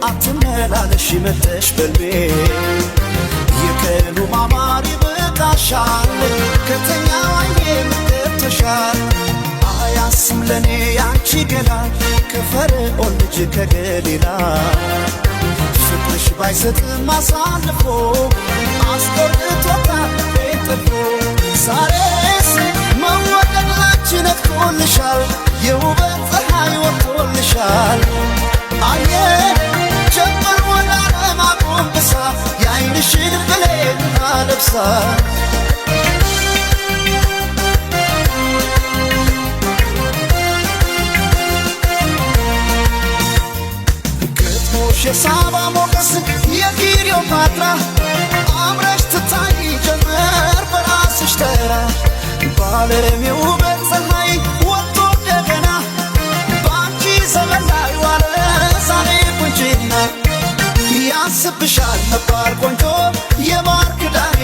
አትመላለሽ መተሽ በልቤ የቀኑ ማማር ይበቃሻል ከተኛው አይኔ ምትተሻል አያስም ለኔ ያንቺ ገላ ከፈርዖን ልጅ ከገሊላ ፍቅርሽ ባይሰጥም አሳልፎ አስቆርጦታል ቤጥፎ ዛሬስ መወደድ ላንቺ ነግቶልሻል የውበት ፀሐይ ወጥቶልሻል አየ ጀመር ወዳለም አጎንብሳ የዓይንሽን ብሌን አለብሳ ግጥሞሽ የሳባ ሞገስ የክሊዮፓትራ አምረሽ ትታይ ጀመር በራስሽ ተራ በዓለም የውበት ፀሐይ ወጥቶ እንደገና በአንቺ ዘመን ላይ ዋለ ዛሬ ቁንጅና ያስብሻል ነባር ቆንጆ የማር ክዳኔ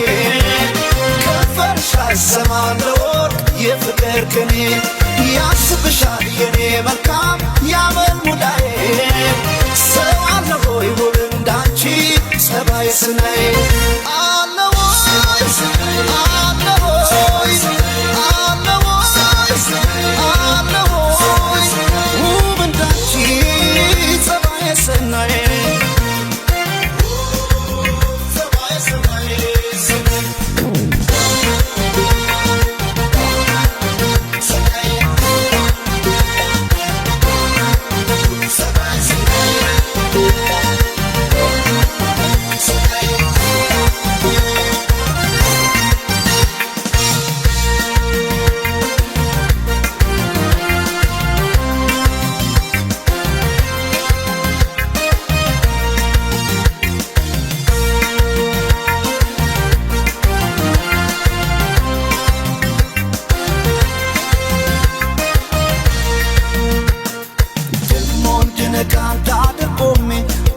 ከንፈርሽ አይሰማም ለወርቅ የፍቅር ቅኔ ያስብሻል የኔ መልካም ያመል ሙዳዬ ሰው አለ ሆይ ውብ እንዳንቺ ጸባይ ስናይ አለ ወይ አለ ሆይ አለ ወይ አለ ሆይ ውብ እንዳንቺ ጸባይ ስናይ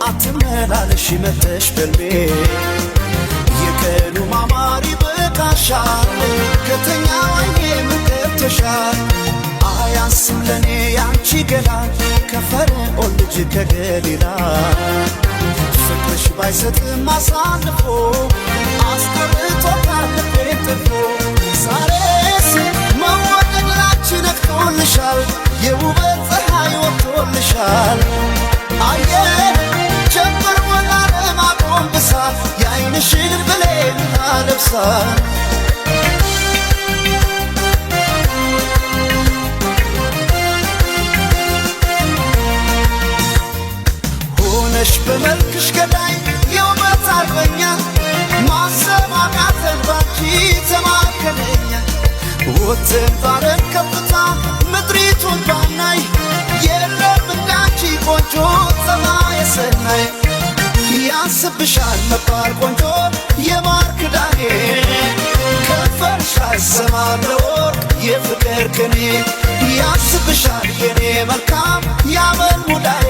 አትመላለሽ መተሽ በልቤ የቀኑ ማማር ይበቃሻል ከተኛው አይኔ ምትተሻል አያስም ለኔ ያንቺ ገላ ከፈርዖን ልጅ ከገሊላ ፍቅርሽ ባይሰጥም አሳልፎ አስቆርጦታል ቤጥፎ ዛሬስ መወደድ ላንቺ ነግቶልሻል የውበት ፀሐይ ወጥቶልሻል አየ ጀመር ወዳለም አጎንብሳ የዓይንሽን ብሌን አለብሳ ሆነሽ በመልክሽ ገዳይ የውበት አርበኛ ማሰብ አቃተን ባንቺ ተማከለኛ ወጥተን ባረን ከፍታ ምድሪቱን ባናይ የለም እንዳንቺ ቆንጆ ፀባይ ሰናይ ያስብሻል ነባር ቆንጆ የማር ክዳኔ ከንፈርሽ አይሰማም ለወርቅ የፍቅር ቅኔ ያስብሻል የኔ መልካም ያመል ሙዳዬ